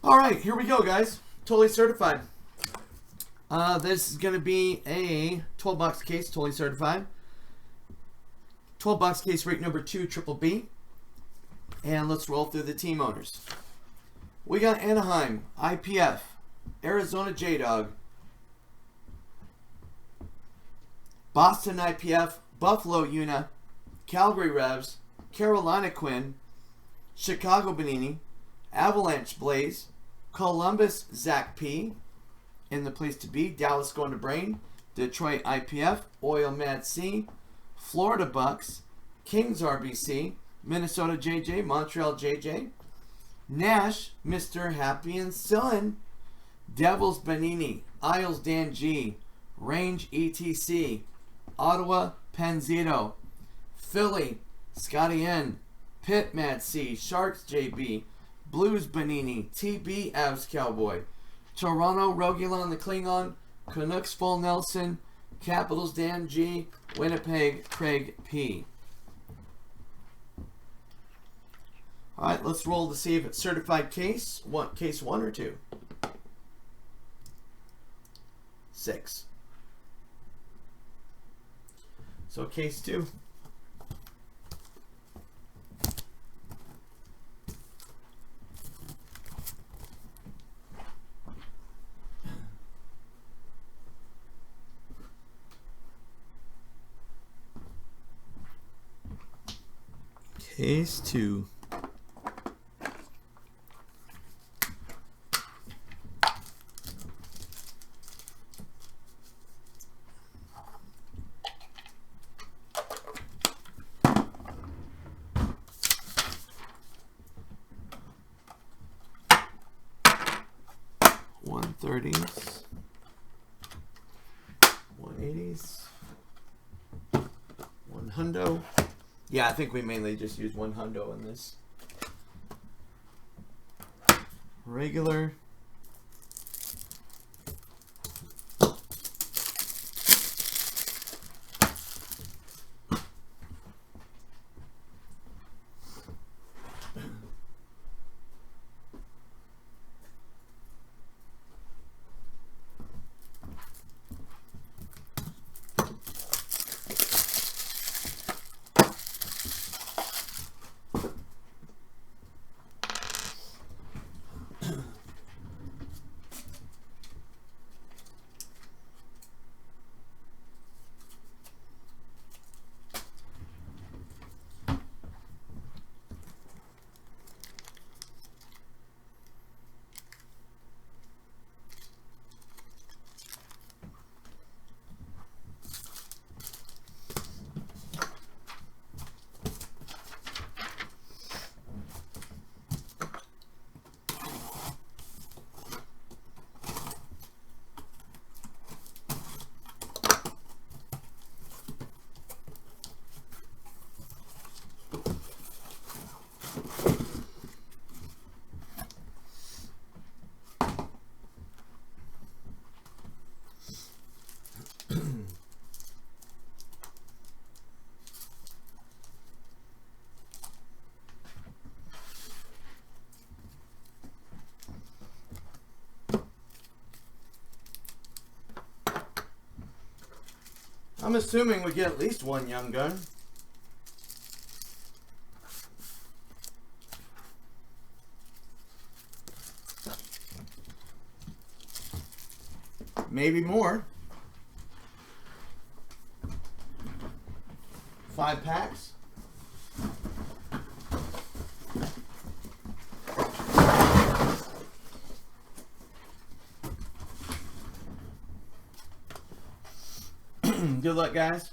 All right, here we go, guys. Totally certified. This is going to be a 12-box case, totally certified. 12-box case break number 2, Triple B. And let's roll through the team owners. We got Anaheim, IPF, Arizona J-Dog, Boston IPF, Buffalo Una, Calgary Revs, Carolina Quinn, Chicago Bonini, Avalanche Blaze, Columbus Zach P. In the place to be, Dallas going to Brain, Detroit IPF, Oil Mad C, Florida Bucks, Kings RBC, Minnesota JJ, Montreal JJ, Nash, Mr. Happy and Son, Devils Bonini, Isles Dan G, Range ETC, Ottawa Penzito, Philly Scotty N, Pitt Mad C, Sharks JB, Blues Bonini, TB Avs Cowboy, Toronto Rogulon the Klingon, Canucks Full Nelson, Capitals Dan G, Winnipeg Craig P. Alright, let's roll to see if it's certified case. Case 1 or 2? 6. So case 2. Case 2. $130s, $180s, $100. Yeah, I think we mainly just use $100 in this. Regular. I'm assuming we get at least one Young Gun. Maybe more. 5 packs. Good luck, guys.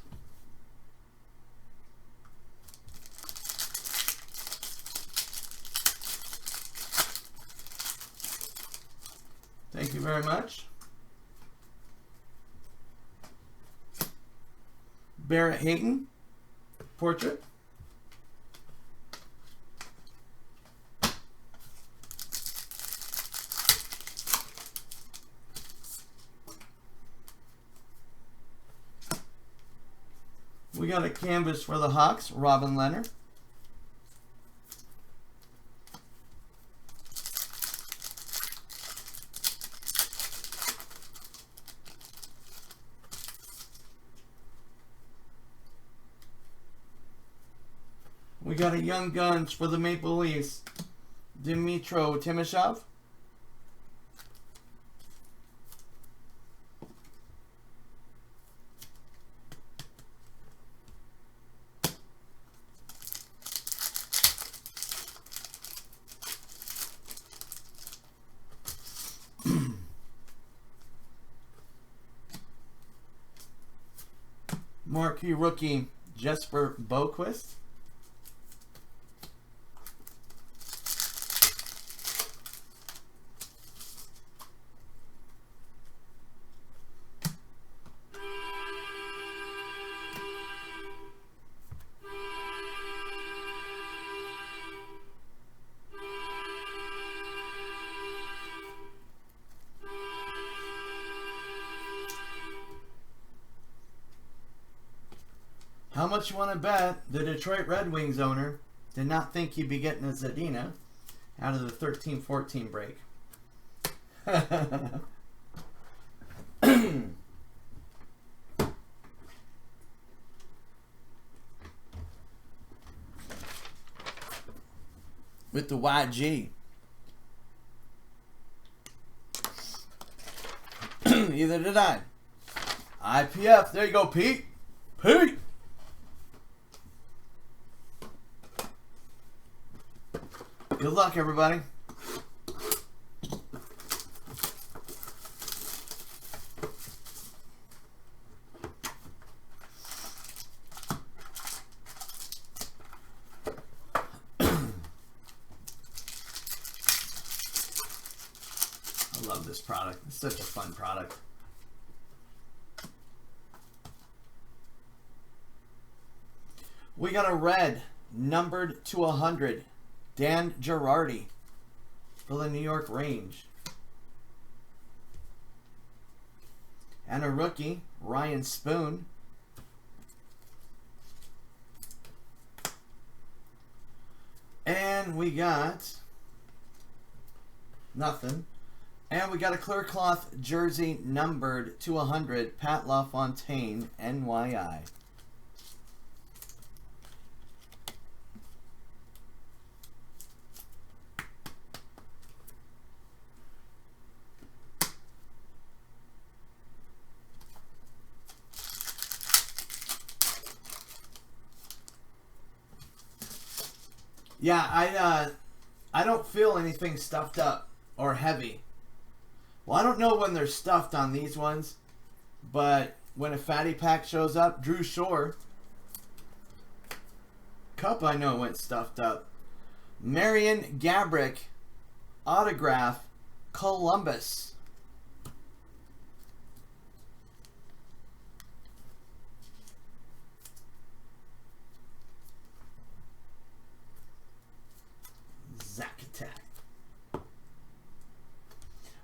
Thank you very much. Barrett Hayton, portrait. We got a canvas for the Hawks, Robin Leonard. We got a Young Guns for the Maple Leafs, Dmytro Timashov. Marquee rookie Jesper Boquist. How much you want to bet the Detroit Red Wings owner did not think he'd be getting a Zadina out of the 13-14 break? With the YG. Either did I. IPF. There you go, Pete. Pete. Good luck, everybody. I love this product. It's such a fun product. We got a red numbered to 100. Dan Girardi for the New York Rangers. And a rookie, Ryan Spoon. And we got nothing. And we got a clear cloth jersey numbered to 100, Pat LaFontaine, NYI. Yeah, I don't feel anything stuffed up or heavy. Well, I don't know when they're stuffed on these ones, but when a fatty pack shows up, Drew Shore. Cup I know went stuffed up. Marian Gaborik, autograph, Columbus.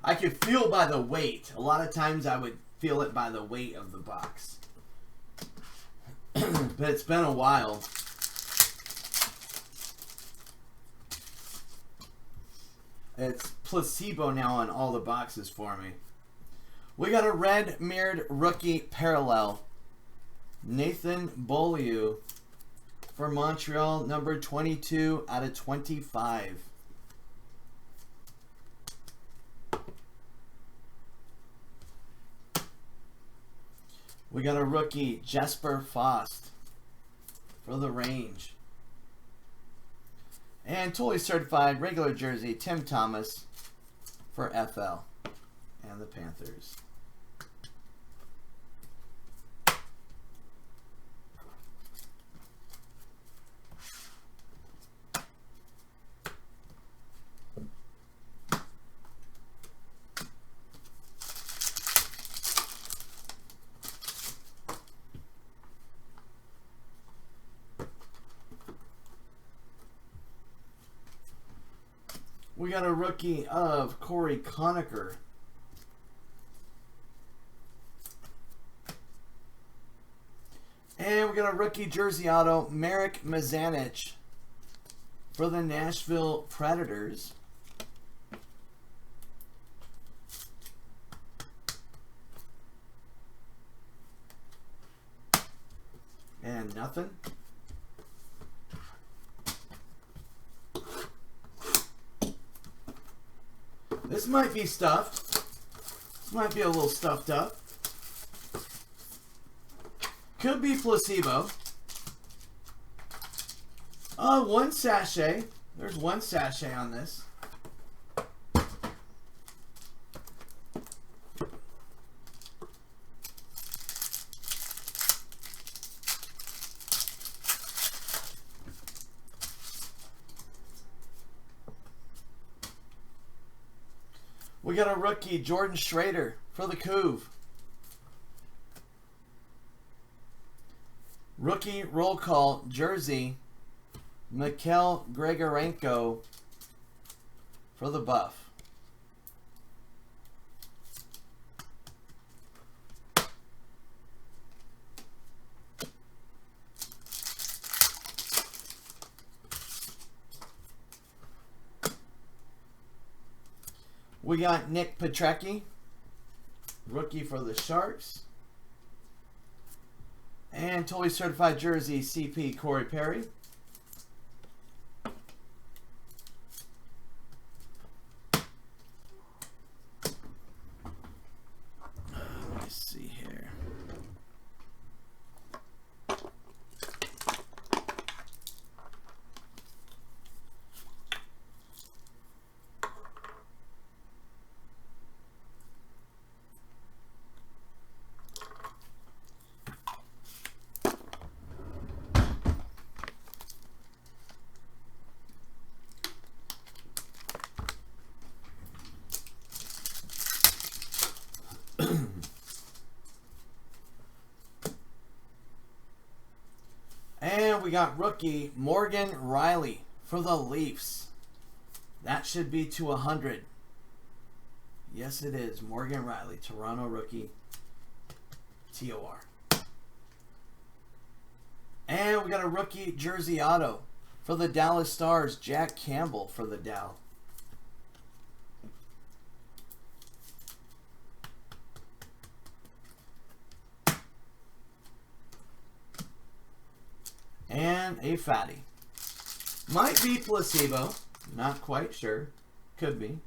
I could feel by the weight. A lot of times I would feel it by the weight of the box. But it's been a while. It's placebo now on all the boxes for me. We got a red mirrored rookie parallel. Nathan Beaulieu for Montreal, number 22 out of 25. We got a rookie, Jesper Fast for the Rangers. And totally certified regular jersey, Tim Thomas for FL and the Panthers. We got a rookie of Corey Conacher. And we got a rookie jersey auto, Marek Mazanec for the Nashville Predators. And nothing. This might be stuffed. This might be a little stuffed up. Could be placebo. One sachet. There's one sachet on this. We got a rookie, Jordan Schrader, for the Couve. Rookie roll call jersey, Mikhail Grigorenko for the Buff. We got Nick Petrecki, rookie for the Sharks. And totally certified jersey, CP Corey Perry. Let me see here. And we got rookie Morgan Riley for the Leafs. That should be to 100. Yes, it is. Morgan Riley, Toronto rookie. TOR. And we got a rookie jersey auto for the Dallas Stars. Jack Campbell for the Dow. And a fatty. Might be placebo. Not quite sure. Could be.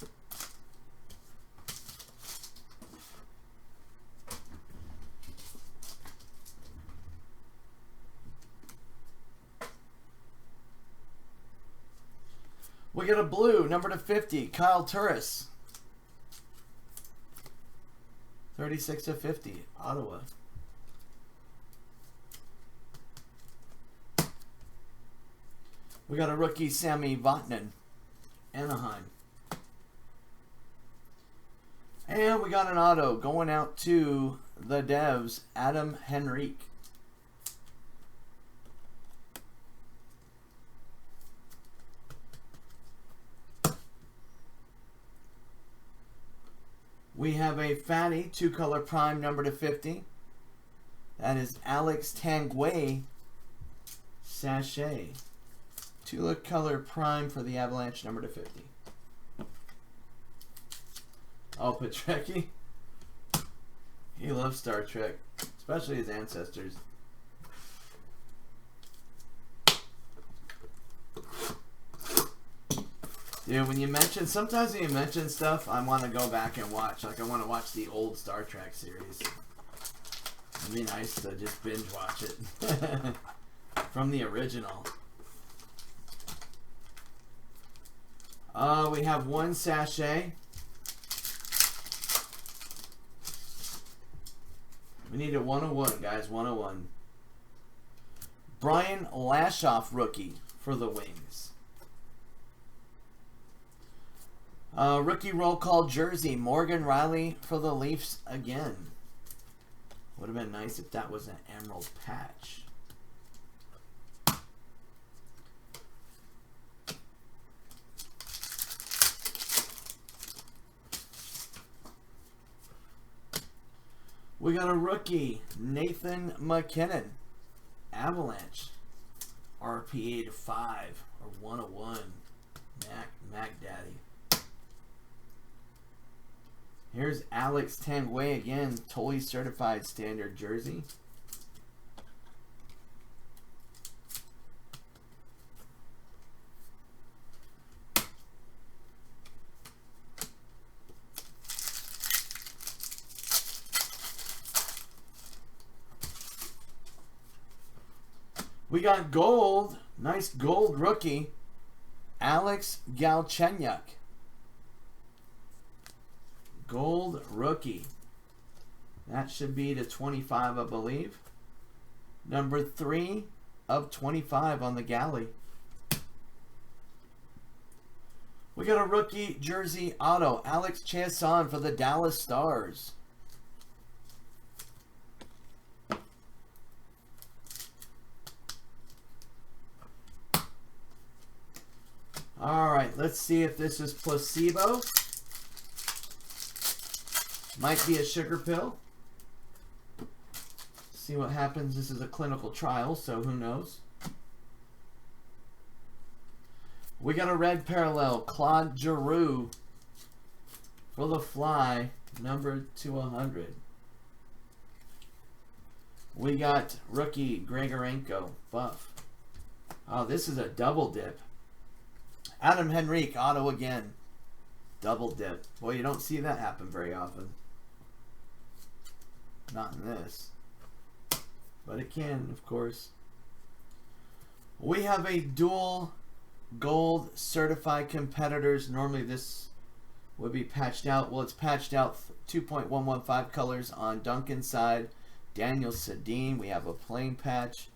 We get a blue, number to 50, Kyle Turris. 36 to 50, Ottawa. We got a rookie, Sammy Vatanen, Anaheim. And we got an auto going out to the Devs, Adam Henrique. We have a fatty, two-color prime, number to 50. That is Alex Tanguay, sachet. Two-color prime for the Avalanche, number to 50. Oh, Petrecki. He loves Star Trek, especially his ancestors. Dude, when you mention, sometimes when you mention stuff, I want to go back and watch. Like, I want to watch the old Star Trek series. It'd be nice to just binge watch it. From the original. We have one sachet. We need a 101, guys. 101. Brian Lashoff, rookie for the Wings. Rookie roll call jersey, Morgan Riley for the Leafs again. Would have been nice if that was an emerald patch. We got a rookie, Nathan McKinnon, Avalanche, RPA to 5 or 101, Mac Daddy. Here's Alex Tanguay again, totally certified standard jersey. We got gold. Nice gold rookie. Alex Galchenyuk. Gold rookie. That should be to 25, I believe. Number 3 of 25 on the galley. We got a rookie jersey auto. Alex Chiasson for the Dallas Stars. Alright, let's see if this is placebo. Might be a sugar pill. See what happens. This is a clinical trial, so who knows. We got a red parallel. Claude Giroux for the Fly, number 200. We got rookie Grigorenko, buff. Oh, this is a double dip. Adam Henrique, auto again. Double dip. Boy, you don't see that happen very often. Not in this. But it can, of course. We have a dual gold certified competitors. Normally this would be patched out. Well, it's patched out 2.115 colors on Duncan's side. Daniel Sedin, we have a plain patch.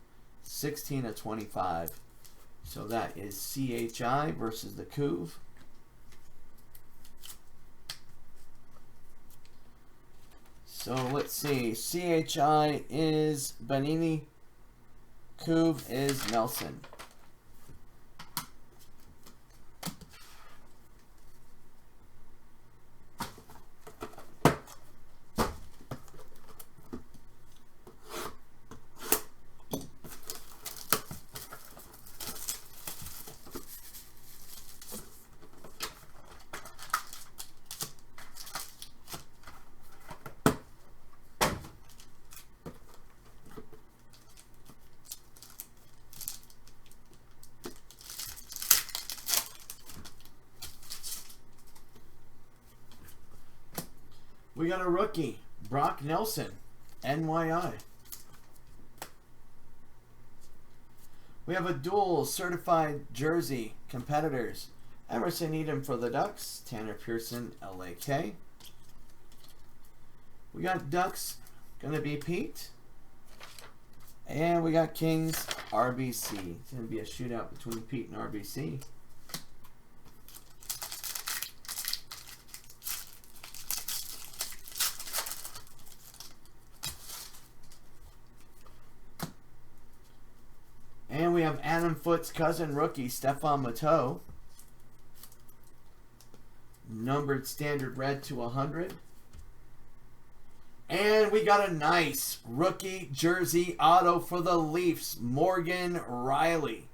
16 of 25. So that is CHI versus the Couve. So let's see. CHI is Banini. Couve is Nelson. We got a rookie, Brock Nelson, NYI. We have a dual certified jersey competitors. Emerson Edom for the Ducks, Tanner Pearson, LAK. We got Ducks, gonna be Pete. And we got Kings, RBC. It's gonna be a shootout between Pete and RBC. And we have Adam Foote's cousin rookie, Stefan Matteau. Numbered standard red to 100. And we got a nice rookie jersey auto for the Leafs, Morgan Riley.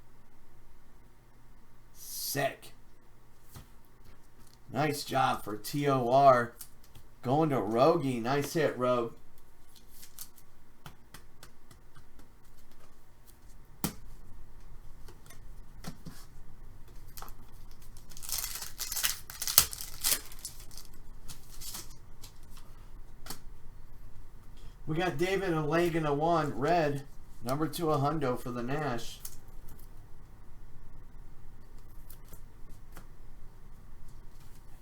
Sick. Nice job for TOR. Going to Rogie. Nice hit, Rogue. We got David Alagan-Awan, red, number 2 a hundo for the Nash.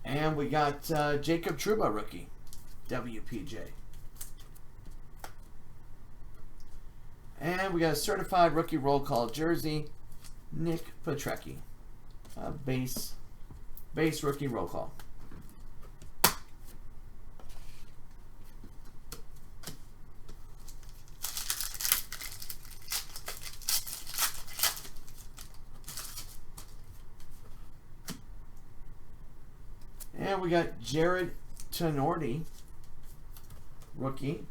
And we got Jacob Trouba, rookie, WPJ. And we got a certified rookie roll call jersey, Nick Petrecki, base rookie roll call. And we got Jared Tenorti, rookie,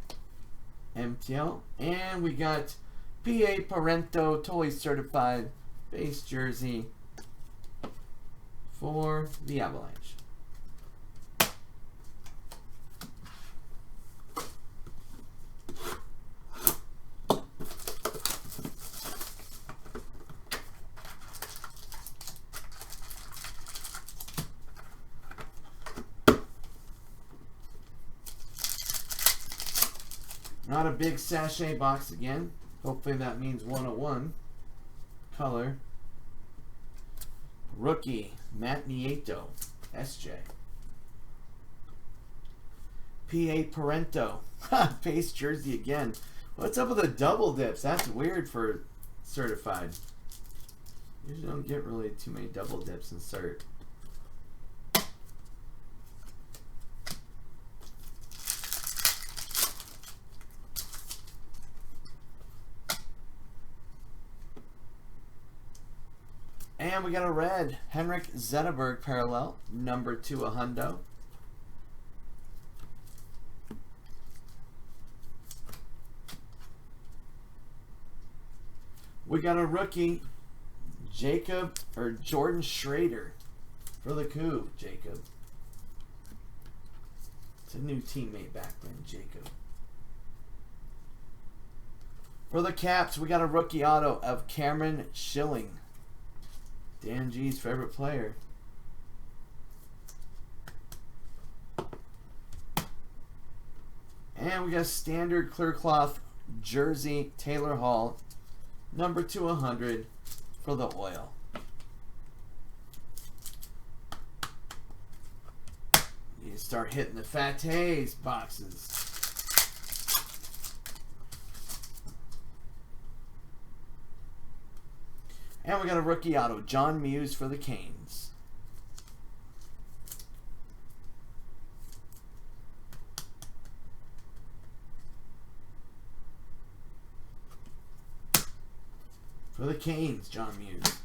MTL. And we got PA Parento, totally certified base jersey for the Avalanche. Not a big sachet box again. Hopefully that means 101. color. Rookie, Matt Nieto, SJ. P.A. Parento, base jersey again. What's up with the double dips? That's weird for certified. Usually don't get really too many double dips in cert. And we got a red, Henrik Zetterberg parallel, number 2 a hundo. We got a rookie, Jordan Schrader for the Cougs, Jacob. It's a new teammate back then, Jacob. For the Caps, we got a rookie auto of Cameron Schilling. Dan G's favorite player. And we got a standard clear cloth jersey, Taylor Hall, number 200 for the Oil. You start hitting the Fatties boxes. And we got a rookie auto, John Muse for the Canes. For the Canes, John Muse.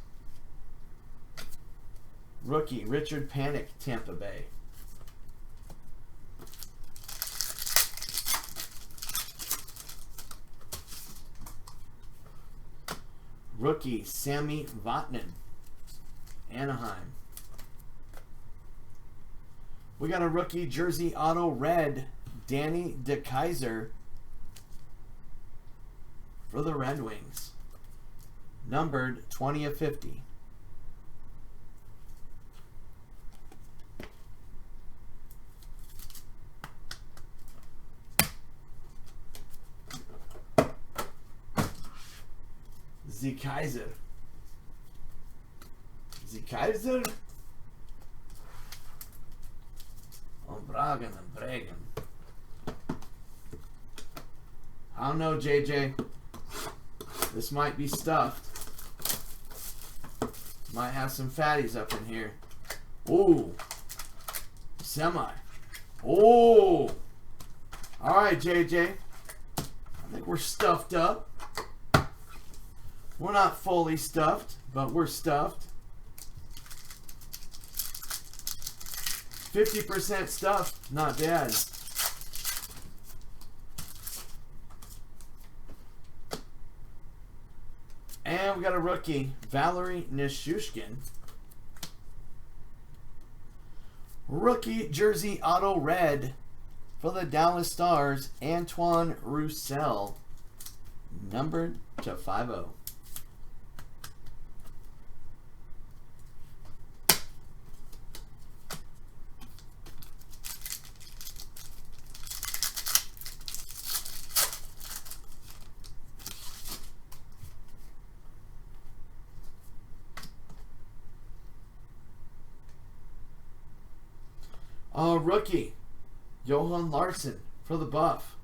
Rookie, Richard Panik, Tampa Bay. Rookie, Sammy Vatanen, Anaheim. We got a rookie jersey auto red, Danny DeKeyser for the Red Wings. Numbered 20 of 50. Kaiser. Kaiser? Oh, Bragen and Bragen. I don't know, JJ. This might be stuffed. Might have some fatties up in here. Ooh. Semi. Oh. Alright, JJ. I think we're stuffed up. We're not fully stuffed, but we're stuffed. 50% stuffed, not bad. And we got a rookie, Valerie Nichushkin. Rookie jersey auto red for the Dallas Stars, Antoine Roussel, numbered to 50. Rookie, Johan Larsson for the Buff.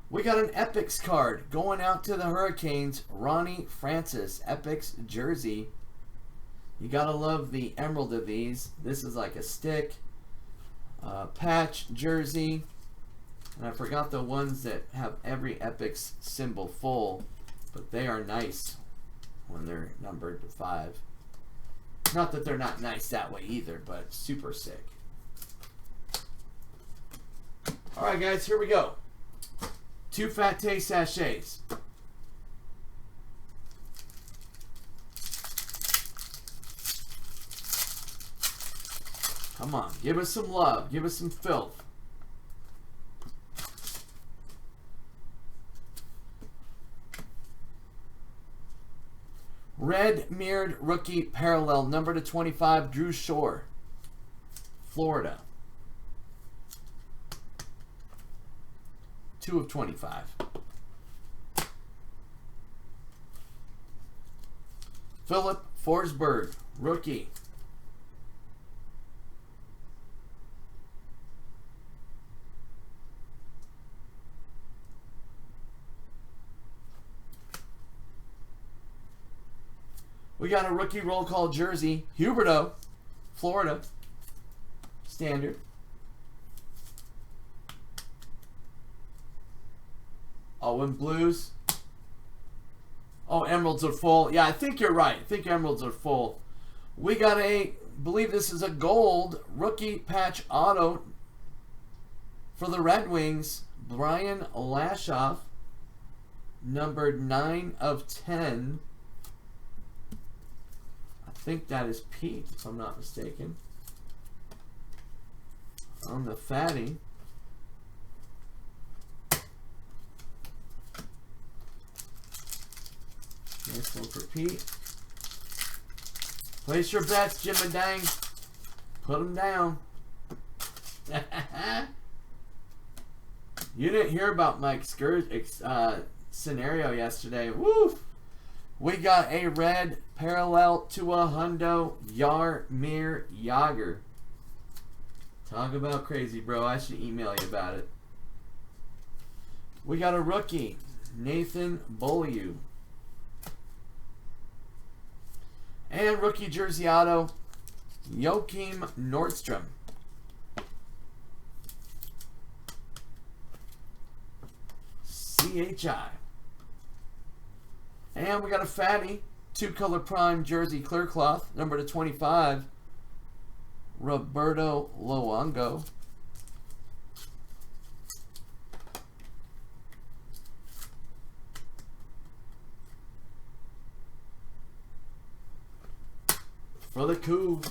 We got an Epics card going out to the Hurricanes, Ronnie Francis, Epics jersey. You gotta love the emerald of these. This is like a stick, patch jersey. And I forgot the ones that have every Epics symbol full, but they are nice when they're numbered to 5. Not that they're not nice that way either, but super sick. Alright guys, here we go. 2 Fatty sachets. Come on, give us some love. Give us some filth. Red mirrored rookie parallel, number to 25, Drew Shore, Florida. 2 of 25. Philip Forsberg, rookie. We got a rookie roll call jersey. Huberto, Florida. Standard. Oh, and blues. Oh, emeralds are full. Yeah, I think you're right. I think emeralds are full. We got believe this is a gold rookie patch auto for the Red Wings. Brian Lashoff, numbered 9/10. I think that is Pete, if I'm not mistaken. On the fatty. Nice one for Pete. Place your bets, Jim and Dang. Put them down. You didn't hear about Mike's scenario yesterday. Woo! We got a red parallel to a hundo Jaromir Jagr. Talk about crazy, bro. I should email you about it. We got a rookie, Nathan Beaulieu. And rookie jersey auto, Joachim Nordstrom. CHI. And we got a fatty, 2-color prime jersey clear cloth, number to 25, Roberto Luongo. For the coup.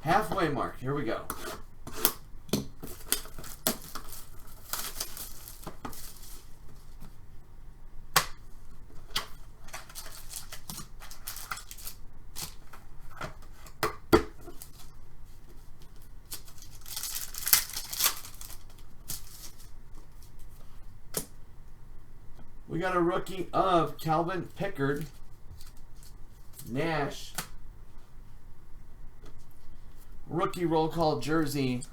Halfway mark. Here we go. We got a rookie of Calvin Pickard. Nash. Rookie roll call jersey,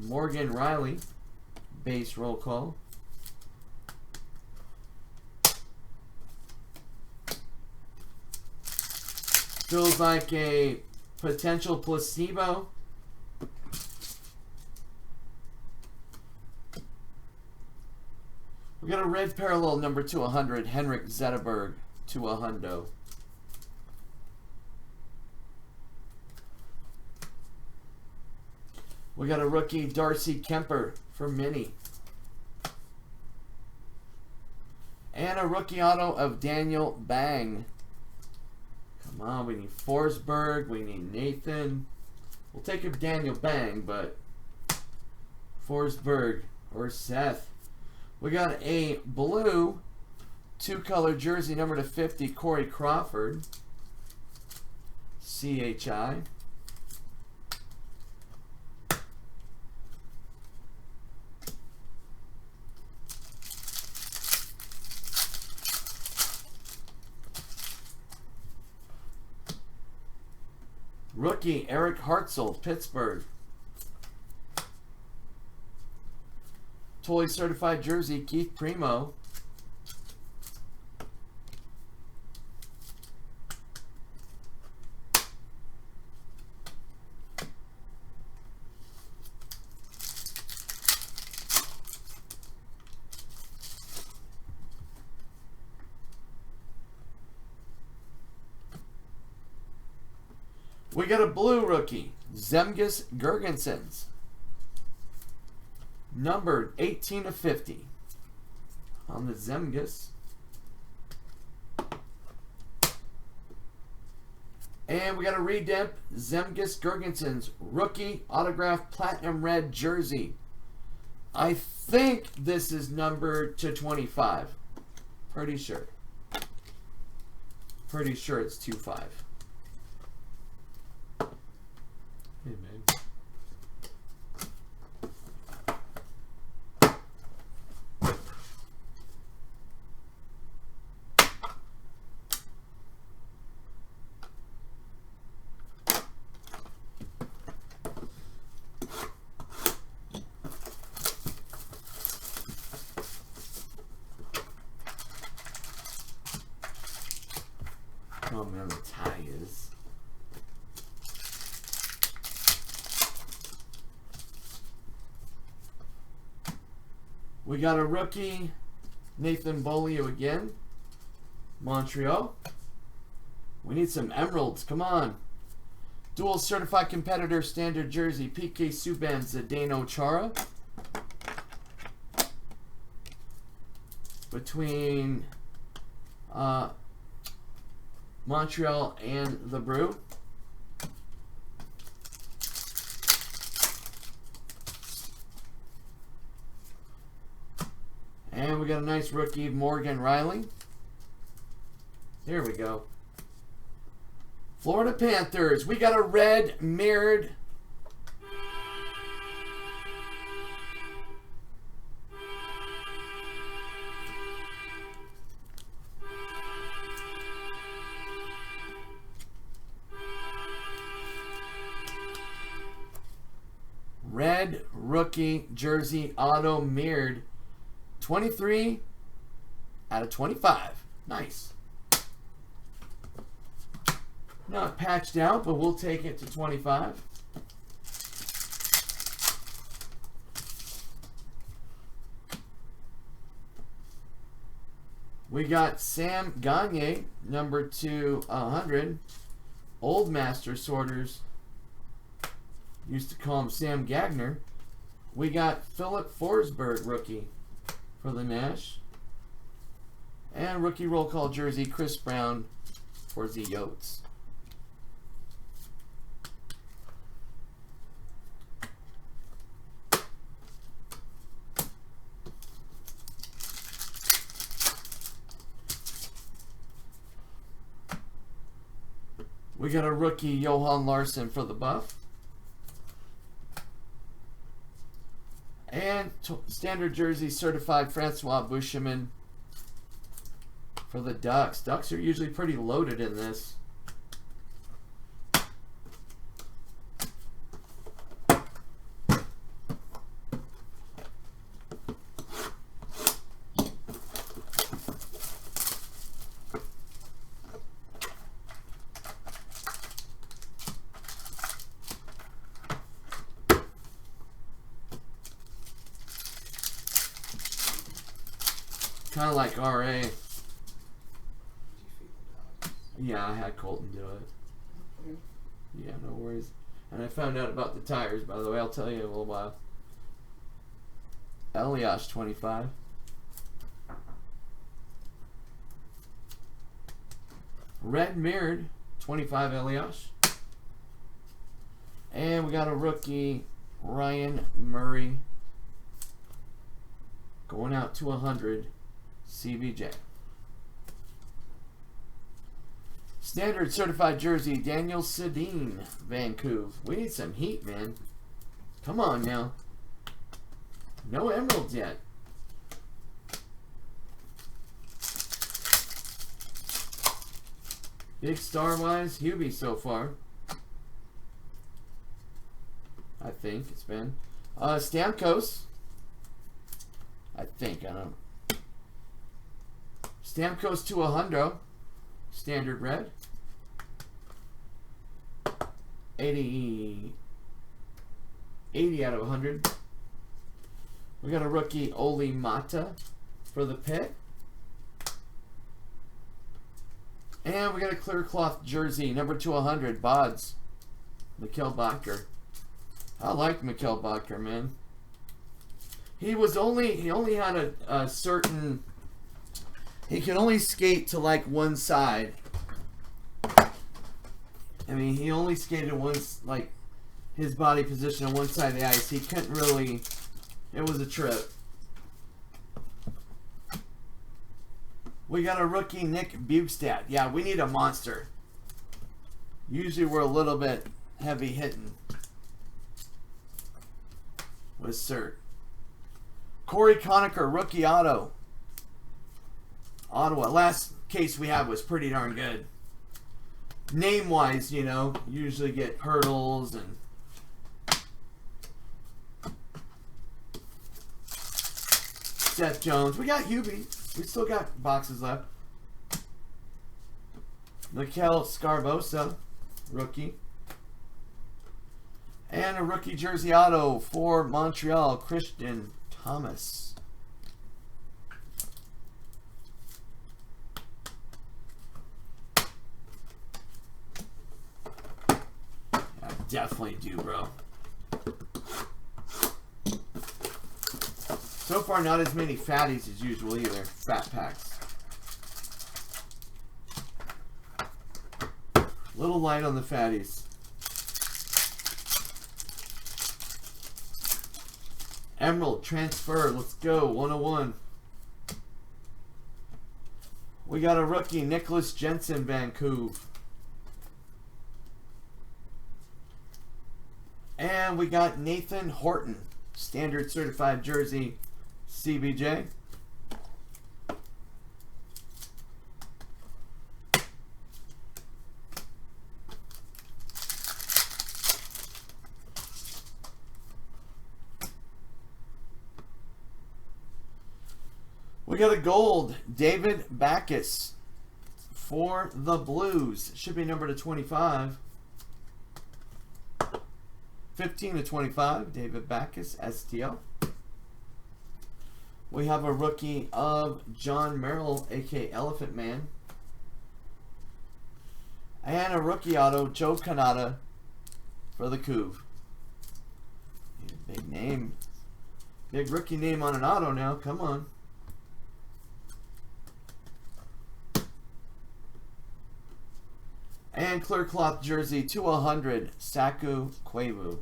Morgan Riley. Base roll call. Feels like a potential placebo. We got a red parallel number to 100, Henrik Zetterberg to a hundo. We got a rookie, Darcy Kemper for Mini. And a rookie auto of Daniel Bang. Come on, we need Forsberg, we need Nathan. We'll take a Daniel Bang, but Forsberg or Seth. We got a blue 2-color jersey number to 50, Corey Crawford. CHI. Rookie, Eric Hartzell, Pittsburgh. Totally certified jersey, Keith Primo. We got a blue rookie, Zemgus Girgensons. Numbered 18/50 on the Zemgus. And we got a redimp, Zemgus Girgensons rookie autograph platinum red jersey. I think this is numbered to 25. Pretty sure. Pretty sure it's 25. Hey, man. We got a rookie, Nathan Beaulieu again. Montreal. We need some emeralds. Come on. Dual certified competitor standard jersey. PK Subban, Zdeno Chara. Between Montreal and the Brew. And we got a nice rookie, Morgan Riley. There we go. Florida Panthers. We got a red mirrored. Red rookie jersey auto mirrored. 23 out of 25. Nice. Not patched out, but we'll take it to 25. We got Sam Gagner, number 200. Old Master Sorters used to call him Sam Gagner. We got Philip Forsberg, rookie for the Nash. And rookie roll call jersey, Chris Brown for the Yotes. We got a rookie, Johan Larsson for the Buff. And standard jersey certified Francois Bushman for the Ducks. Ducks are usually pretty loaded in this. Kind of like RA. Yeah, I had Colton do it. Yeah, no worries. And I found out about the tires, by the way. I'll tell you in a little while. Elias 25. Red mirrored 25 Elias. And we got a rookie, Ryan Murray. Going out to 100. CBJ. Standard certified jersey, Daniel Sedin, Vancouver. We need some heat, man. Come on now. No emeralds yet. Big star-wise, Hubie so far. I think it's been. Stamkos. I think, I don't know. Stamkos to 100, standard red. 80 out of 100. We got a rookie, Oli Mata for the Pit. And we got a clear cloth jersey, number 200, Bods. Mikkel Boedker. I like Mikkel Boedker, man. He only had a certain... He could only skate to like one side. I mean, he only skated once, like his body position on one side of the ice. He couldn't really. It was a trip. We got a rookie, Nick Bjugstad. Yeah, we need a monster. Usually we're a little bit heavy hitting with cert. Corey Conacher, rookie auto. Ottawa. Last case we had was pretty darn good. Name-wise, you know, usually get hurdles and Seth Jones. We got Hubie. We still got boxes left. Mikhail Scarbosa, rookie. And a rookie jersey auto for Montreal, Christian Thomas. definitely do, bro. So far, not as many fatties as usual either. Fat packs. Little light on the fatties. Emerald transfer. Let's go. 101. We got a rookie, Nicholas Jensen, Vancouver. And we got Nathan Horton, standard certified jersey, CBJ. We got a gold, David Backus for the Blues. Should be number to 25. 15 to 25, David Backus, STL. We have a rookie of John Merrill, a.k.a. Elephant Man. And a rookie auto, Joe Kanata for the Couv. Big name. Big rookie name on an auto now. Come on. And clear cloth jersey to 100, Saku Koivu.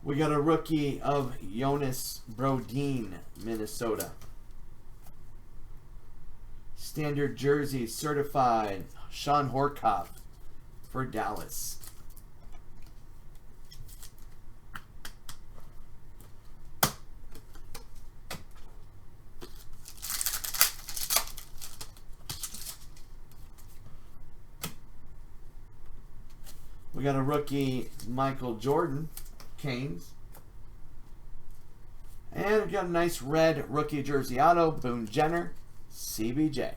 We got a rookie of Jonas Brodin, Minnesota. Standard jersey certified, Sean Horkoff for Dallas. We got a rookie, Michael Jordan, Canes. And we got a nice red rookie jersey auto, Boone Jenner, CBJ.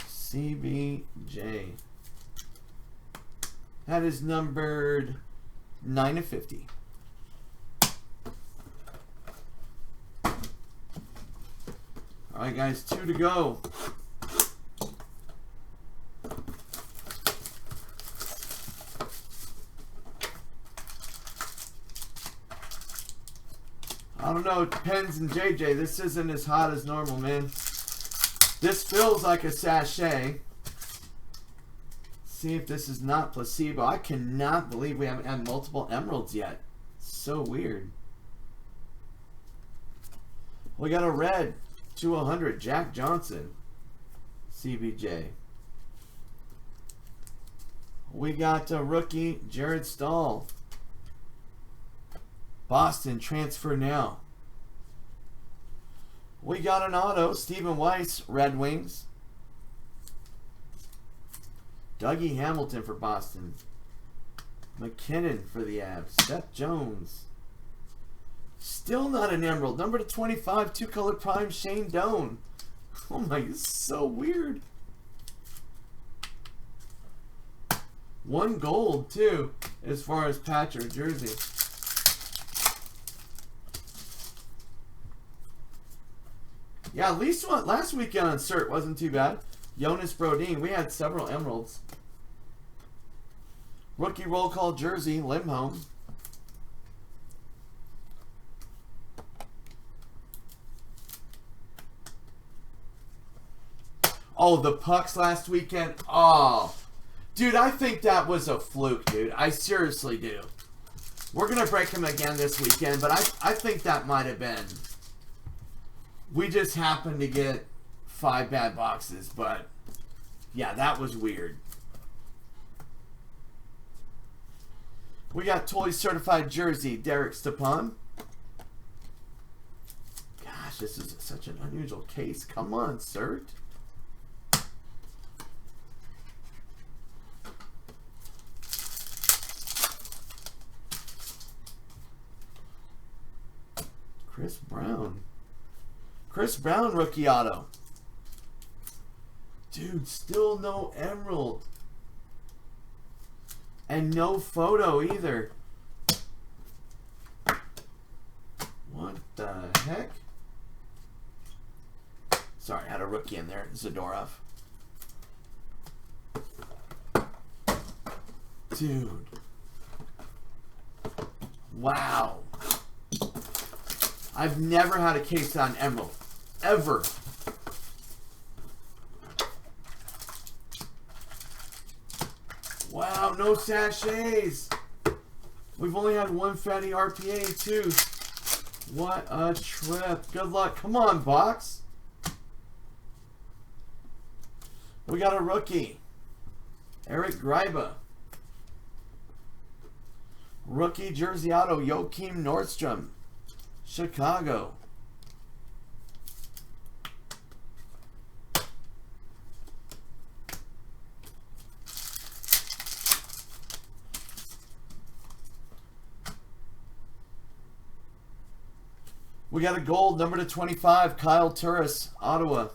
CBJ. That is numbered 9 of 50. All right, guys, 2 to go. I don't know, it depends on JJ. This isn't as hot as normal, man. This feels like a sachet. See if this is not placebo. I cannot believe we haven't had multiple emeralds yet. So weird. We got a red to 100, Jack Johnson, CBJ. We got a rookie, Jared Stahl. Boston, transfer now. We got an auto, Stephen Weiss, Red Wings. Dougie Hamilton for Boston. McKinnon for the Avs. Seth Jones. Still not an emerald. Number to 25, 2-color prime, Shane Doan. Oh my, this is so weird. 1 gold, too, as far as patch or jersey. Yeah, at least last weekend on cert wasn't too bad. Jonas Brodin, we had several emeralds. Rookie roll call jersey, Lindholm. Oh, the pucks last weekend. Oh, dude, I think that was a fluke, dude. I seriously do. We're going to break them again this weekend, but I think that might have been. We just happened to get 5 bad boxes, but yeah, that was weird. We got Toy Certified Jersey, Derek Stepan. Gosh, this is such an unusual case. Come on, Cert. Chris Brown. Chris Brown rookie auto. Dude, still no emerald. And no photo either. What the heck? Sorry, I had a rookie in there. Zadorov. Dude. Wow. I've never had a case on emerald. Ever. Wow, no sachets. We've only had one fatty RPA too. What a trip. Good luck. Come on, box. We got a rookie. Eric Greiba. Rookie jersey auto, Joachim Nordstrom. Chicago. We got a gold, number to 25, Kyle Turris, Ottawa.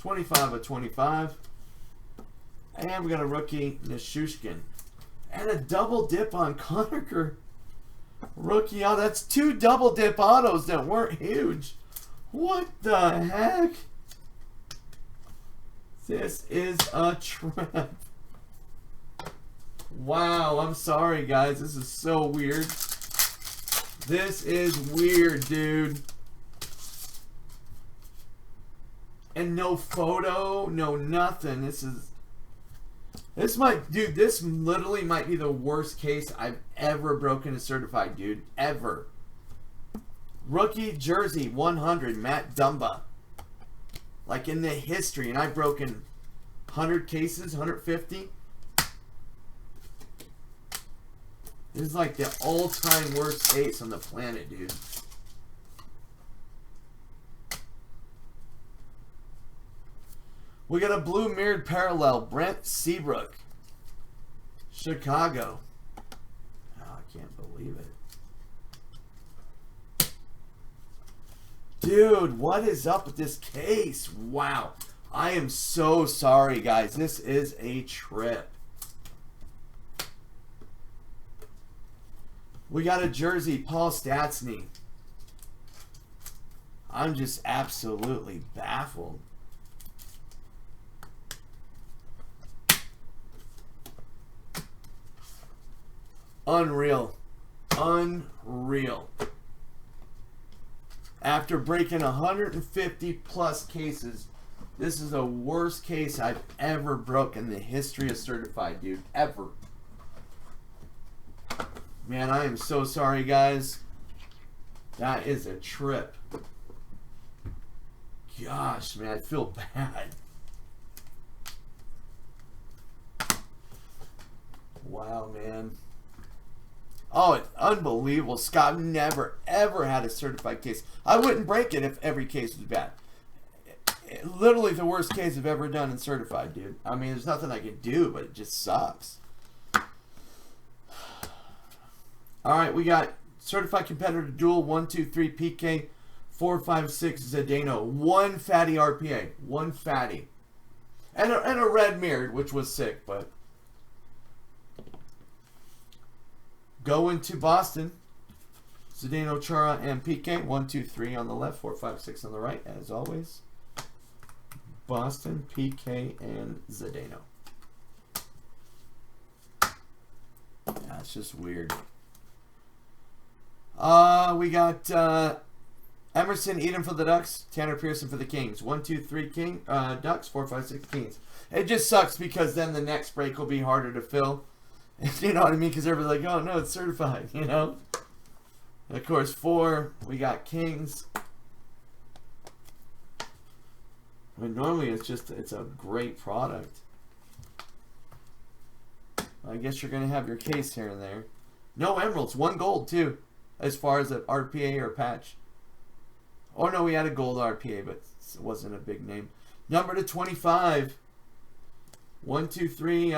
/25. And we got a rookie, Nishushkin. And a double dip on Conacher. Rookie, oh, that's 2 double dip autos that weren't huge. What the heck? This is a trip. Wow, I'm sorry guys, this is so weird. This is weird, dude. And no photo, no nothing. This literally might be the worst case I've ever broken a certified, dude. Ever. Rookie jersey 100, Matt Dumba. Like in the history, and I've broken 100 cases, 150. This is like the all-time worst case on the planet, dude. We got a blue mirrored parallel, Brent Seabrook. Chicago. Oh, I can't believe it. Dude, what is up with this case? Wow. I am so sorry, guys. This is a trip. We got a jersey, Paul Stastny. I'm just absolutely baffled. Unreal. Unreal. After breaking 150 plus cases, this is the worst case I've ever broken in the history of certified, dude. Ever. Man, I am so sorry, guys. That is a trip. Gosh, man, I feel bad. Wow, man. Oh, it's unbelievable. Scott never, ever had a certified case. I wouldn't break it if every case was bad. Literally the worst case I've ever done in certified, dude. I mean, there's nothing I can do, but it just sucks. All right, we got certified competitor duel 1, 2, 3 PK 4, 5, 6 Zdeno. 1 fatty RPA, 1 fatty, and a red mirrored, which was sick. But going to Boston, Zdeno, Chara, and PK 1, 2, 3 on the left, 4, 5, 6 on the right, as always. Boston, PK, and Zdeno. That's just weird. We got Emerson Eden for the Ducks, Tanner Pearson for the Kings. 1, 2, 3 Ducks, 4, 5, 6 Kings. It just sucks because then the next break will be harder to fill. You know what I mean? Because everybody's like, oh no, it's certified, you know? And of course, 4, we got Kings. I mean, normally it's a great product. I guess you're going to have your case here and there. No emeralds, 1 gold too, as far as an RPA or patch. Oh no, we had a gold RPA, but it wasn't a big name. Number to 25. 1, 2, 3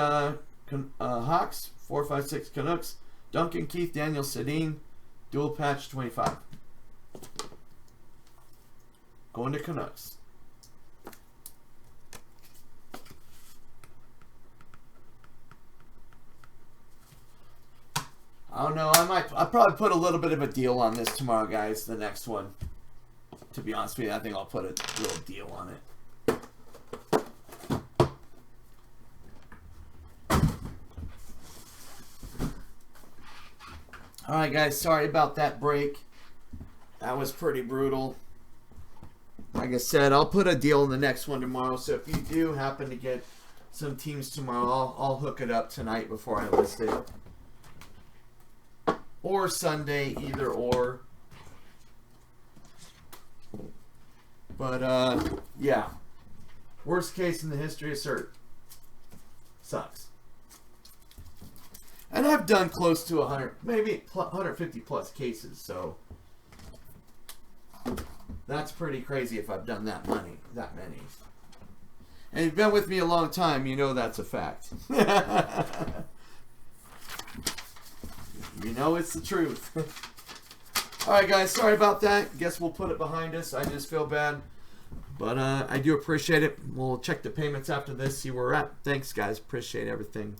Hawks. 4, 5, 6 Canucks. Duncan Keith, Daniel Sedin. Dual patch 25. Going to Canucks. I don't know. I'll probably put a little bit of a deal on this tomorrow, guys. The next one. To be honest with you, I think I'll put a little deal on it. Alright, guys. Sorry about that break. That was pretty brutal. Like I said, I'll put a deal in the next one tomorrow. So if you do happen to get some teams tomorrow, I'll hook it up tonight before I list it. Or Sunday, either or. But, yeah. Worst case in the history of CERT. Sucks. And I've done close to 100, maybe 150 plus cases, so that's pretty crazy if I've done that many. And you've been with me a long time, you know that's a fact. You know it's the truth. Alright guys, sorry about that. Guess we'll put it behind us. I just feel bad. But I do appreciate it. We'll check the payments after this, see where we're at. Thanks guys, appreciate everything.